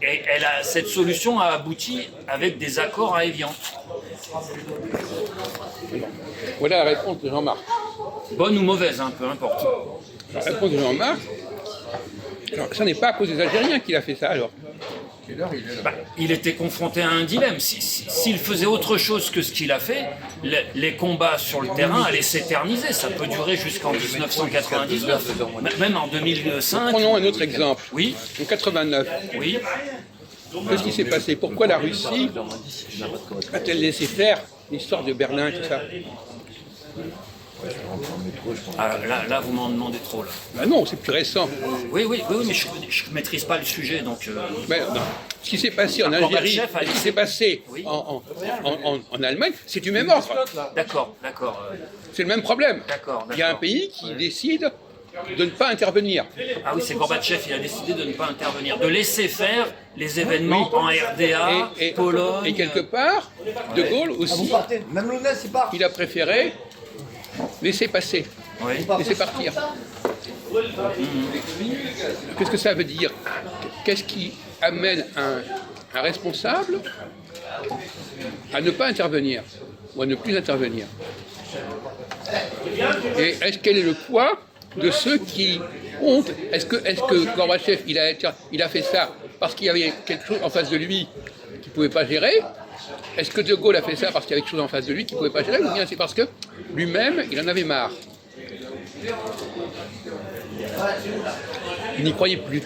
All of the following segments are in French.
Et cette solution a abouti avec des accords à Évian. Voilà la réponse de Jean-Marc. Bonne ou mauvaise, hein, peu importe. La réponse de Jean-Marc, alors, ça n'est pas à cause des Algériens qu'il a fait ça alors. Il était confronté à un dilemme. S'il faisait autre chose que ce qu'il a fait, les combats sur le terrain allaient s'éterniser. Ça peut durer jusqu'en 1999, même en 2005. Prenons un autre exemple. Oui. En 89. Oui. Qu'est-ce qui s'est passé? Pourquoi la Russie a-t-elle laissé faire l'histoire de Berlin, tout ça? Ah, là, vous m'en demandez trop. Là. Ben non, c'est plus récent. Oui, mais je ne maîtrise pas le sujet, donc. Ben, non. Ce qui s'est passé en Algérie, ce qui s'est passé en Allemagne, c'est du même ordre. D'accord. C'est le même problème. D'accord. Il y a un pays qui décide de ne pas intervenir. Ah oui, c'est Gorbatchev, il a décidé de ne pas intervenir, de laisser faire les événements en RDA, Pologne. Et quelque part, De Gaulle aussi, il a préféré laisser passer, laisser partir. Qu'est-ce que ça veut dire? Qu'est-ce qui amène un responsable à ne pas intervenir ou à ne plus intervenir? Et quel est le poids de ceux qui ont... Est-ce que Gorbatchev, il a fait ça parce qu'il y avait quelque chose en face de lui qu'il ne pouvait pas gérer? Est-ce que De Gaulle a fait ça parce qu'il y avait quelque chose en face de lui qu'il ne pouvait pas gérer? Ou bien c'est parce que lui-même, il en avait marre? Il n'y croyait plus.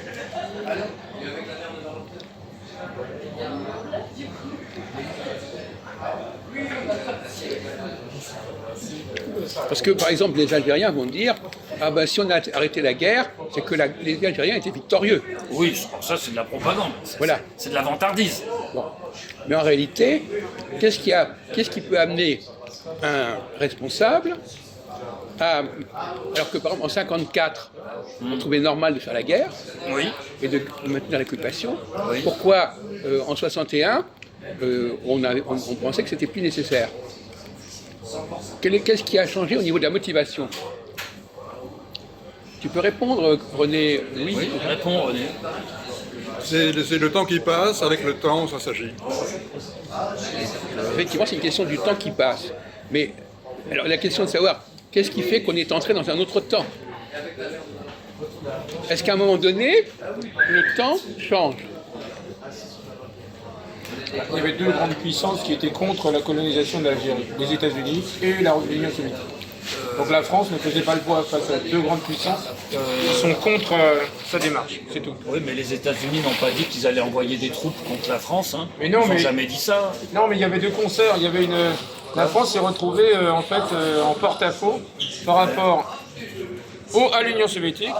Parce que, par exemple, les Algériens vont dire « Ah ben, si on a arrêté la guerre, c'est que les Algériens étaient victorieux. » Oui, ça c'est de la propagande. Voilà. C'est de la vantardise. Bon. Mais en réalité, qu'est-ce qui peut amener un responsable à... Alors que, par exemple, en 1954, on trouvait normal de faire la guerre et de maintenir l'occupation. Pourquoi, en 1961, on pensait que c'était plus nécessaire? Qu'est-ce qui a changé au niveau de la motivation? Tu peux répondre, René? Oui, réponds, René. C'est le temps qui passe, avec le temps, ça s'agit. Effectivement, c'est une question du temps qui passe. Mais alors, la question de savoir, qu'est-ce qui fait qu'on est entré dans un autre temps? Est-ce qu'à un moment donné, le temps change? Il y avait deux grandes puissances qui étaient contre la colonisation de l'Algérie, les États-Unis et l'Union soviétique. Donc la France ne faisait pas le poids face à deux grandes puissances qui sont contre sa démarche, c'est tout. Oui, mais les États-Unis n'ont pas dit qu'ils allaient envoyer des troupes contre la France. Hein. Mais non, ils n'ont jamais dit ça. Non, mais il y avait deux concerts. Il y avait la France s'est retrouvée en fait en porte-à-faux par rapport à l'Union soviétique,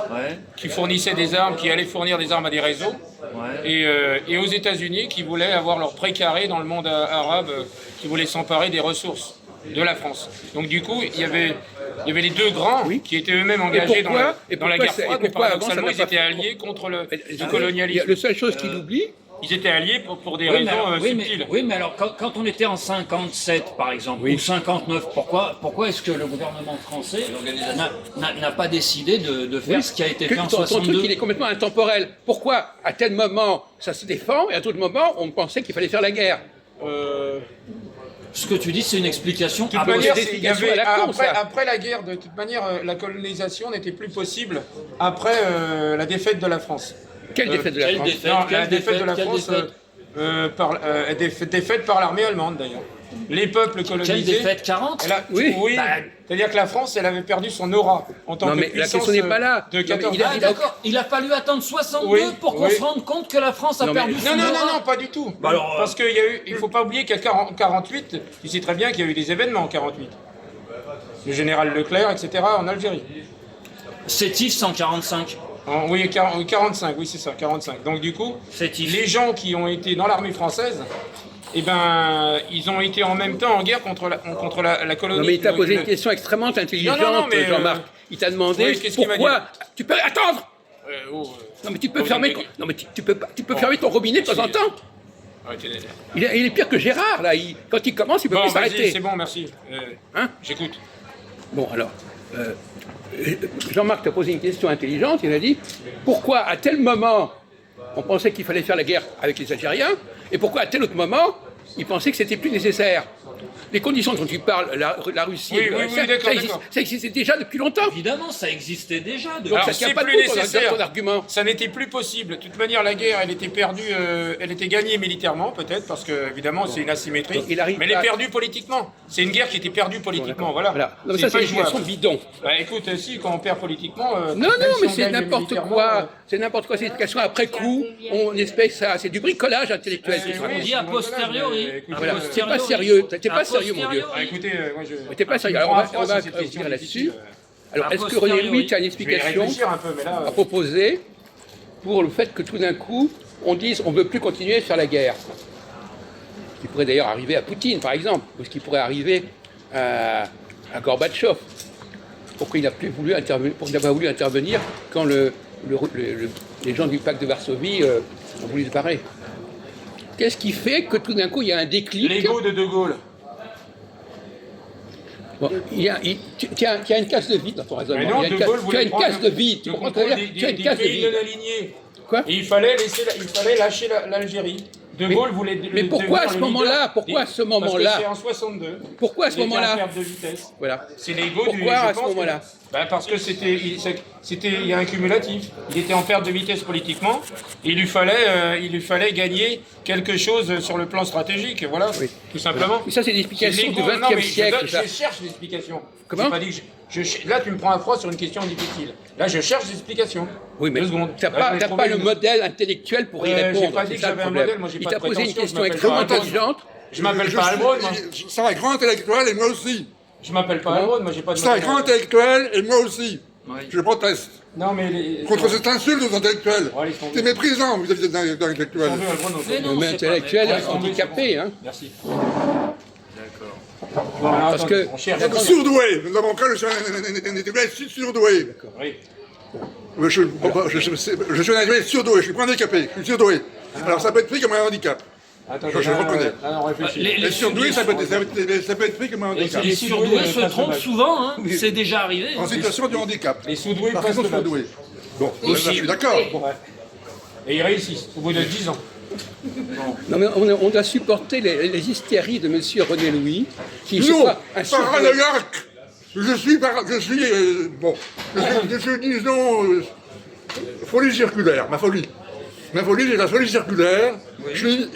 qui fournissait des armes, qui allait fournir des armes à des réseaux, et aux États-Unis qui voulaient avoir leur précaré dans le monde arabe, qui voulaient s'emparer des ressources de la France. Donc du coup, il y avait les deux grands qui étaient eux-mêmes engagés dans la guerre froide, mais paradoxalement, ils étaient alliés contre le colonialisme. La seule chose qu'il oublie, ils étaient alliés pour des raisons subtiles. Oui, mais alors, quand on était en 57, par exemple, ou 59, pourquoi est-ce que le gouvernement français n'a pas décidé de faire ce qui a été fait en 62? Ton truc, il est complètement intemporel. Pourquoi, à tel moment, ça se défend, et à tout moment, on pensait qu'il fallait faire la guerre? Ce que tu dis, c'est une explication. De toute manière, après la guerre, de toute manière, la colonisation n'était plus possible après la défaite de la France. Quelle défaite de la France? La défaite de la France défaite par l'armée allemande, d'ailleurs. Les peuples colonisés... Quelle défaite? 40? Oui. C'est-à-dire que la France, elle avait perdu son aura en tant que puissance la question n'est pas là. De 14 Ah, d'accord. Il a fallu attendre 62 pour qu'on se rende compte que la France a perdu son aura. Non, pas du tout. Parce qu'il y a eu... Il ne faut pas oublier qu'en 48, tu sais très bien qu'il y a eu des événements en 48. Le général Leclerc, etc., en Algérie. Sétif 145. Oui, 45, oui c'est ça, 45. Donc du coup, les gens qui ont été dans l'armée française, eh ben, ils ont été en même temps en guerre contre la colonie. Non mais il t'a posé une question extrêmement intelligente, Jean-Marc. Il t'a demandé pourquoi... Tu peux attendre. Non mais tu peux fermer... Non mais tu peux fermer ton robinet de temps en temps. Il est pire que Gérard, là. Quand il commence, il peut plus s'arrêter. C'est bon, merci. J'écoute. Bon, alors... Jean-Marc t'a posé une question intelligente, il a dit pourquoi à tel moment on pensait qu'il fallait faire la guerre avec les Algériens, et pourquoi à tel autre moment, ils pensaient que c'était plus nécessaire. Les conditions dont tu parles, la Russie, Oui, oui, oui, d'accord, ça existait déjà depuis longtemps. Évidemment, ça existait déjà. Donc Alors, ça tient c'est pas plus debout nécessaire. ton argument. Ça n'était plus possible. De toute manière, la guerre, elle était perdue, elle était gagnée militairement, peut-être, parce que, évidemment, c'est une asymétrie. Donc, il arrive mais elle pas- est perdue politiquement. C'est une guerre qui était perdue politiquement, voilà. Non, mais ça, c'est pas une explication jouable. bidon. Bah écoute, si, quand on perd politiquement. Non, même non, si mais on c'est gagne n'importe militairement, quoi. C'est n'importe quoi. C'est une explication après coup. On espèce ça. C'est du bricolage intellectuel. oui, ce On raconte. dit a posteriori. Écoute, A Voilà. posteriori. C'est pas sérieux. T'es pas A sérieux, mon vieux. posteriori. Ah, écoutez, moi je. T'es pas sérieux. Alors, on va revenir là-dessus. Alors, est-ce que René Louis, tu as une Je vais y explication réfléchir un peu, mais là. à proposer pour le fait que tout d'un coup, on dise on ne veut plus continuer à faire la guerre? Ce qui pourrait d'ailleurs arriver à Poutine, par exemple, ou ce qui pourrait arriver à Gorbatchev. Pourquoi il n'a plus voulu intervenir, pourquoi il n'a pas voulu intervenir quand les gens du pacte de Varsovie ont voulu se barrer? Qu'est-ce qui fait que tout d'un coup il y a un déclic? L'ego de De Gaulle. Bon, tu as une case de vide dans ton Mais raisonnement. non, Il y a De une Gaulle tu as voulait une prendre case de vide. Tu le comprends contrôle très bien. Tu as une des case de pays vide. non alignés. Quoi? Et il fallait lâcher l'Algérie. De Gaulle voulait. mais pourquoi à ce devenir le moment-là? leader Pourquoi à ce moment-là? Parce que c'est en 62. Pourquoi à ce Il était en moment-là? perte de vitesse. Voilà. C'est l'ego du. Pourquoi à je ce pense moment-là? Ben parce que il y a un cumulatif. Il était en perte de vitesse politiquement. Et il lui fallait gagner quelque chose sur le plan stratégique. Voilà, Oui. tout simplement. Et ça, c'est l'explication du l'ego. Non, XXe mais siècle. ça. Je cherche l'explication. Comment? J'ai pas dit que là, tu me prends à froid sur une question difficile. Là, je cherche l'explication. Oui, mais 2 secondes. tu n'as Là, pas, je vais t'as trouver pas le une- modèle intellectuel pour y j'ai répondre. pas dit C'est que ça le j'avais un problème. modèle, moi, j'ai Il pas t'a de posé une prétention, question je m'appelle extrêmement pas Albrod. intelligente. Je m'appelle pas Albrod, moi. C'est un grand intellectuel et moi aussi. Je m'appelle pas Albrod, moi, j'ai pas de C'est un modèle. grand intellectuel et moi aussi. Oui. Je proteste Non, mais contre cette insulte aux intellectuels. Oh, allez, c'est C'est méprisant vis-à-vis des intellectuels. Mais non, Mais c'est intellectuel pas vrai. handicapé. Hein. Merci. D'accord. Bon, alors, Parce attendez, que- on cherche. Surdoué. Dans mon cas, je suis un intellectuel surdoué. Oui. Je suis un intellectuel surdoué. Je suis pas handicapé. Je suis surdoué. Alors ça peut être pris comme un handicap. Attendez, Je reconnais. on réfléchit. Les surdoués, ça peut être pris comme un handicap. Les surdoués se pas trompent sauvage. souvent, hein. C'est déjà arrivé. En situation de handicap. Les sous-doués Parce passent qu'ils sont le bac. surdoués. Bon, là, Aussi. je suis d'accord. Bon. Ouais. Et ils réussissent au bout de 10 ans. Non, mais on doit supporter les hystéries de M. René Louis, qui je Non, crois, un paranoïaque. Je suis, disons, folie circulaire, ma folie. Ma folie, c'est la folie circulaire. Je suis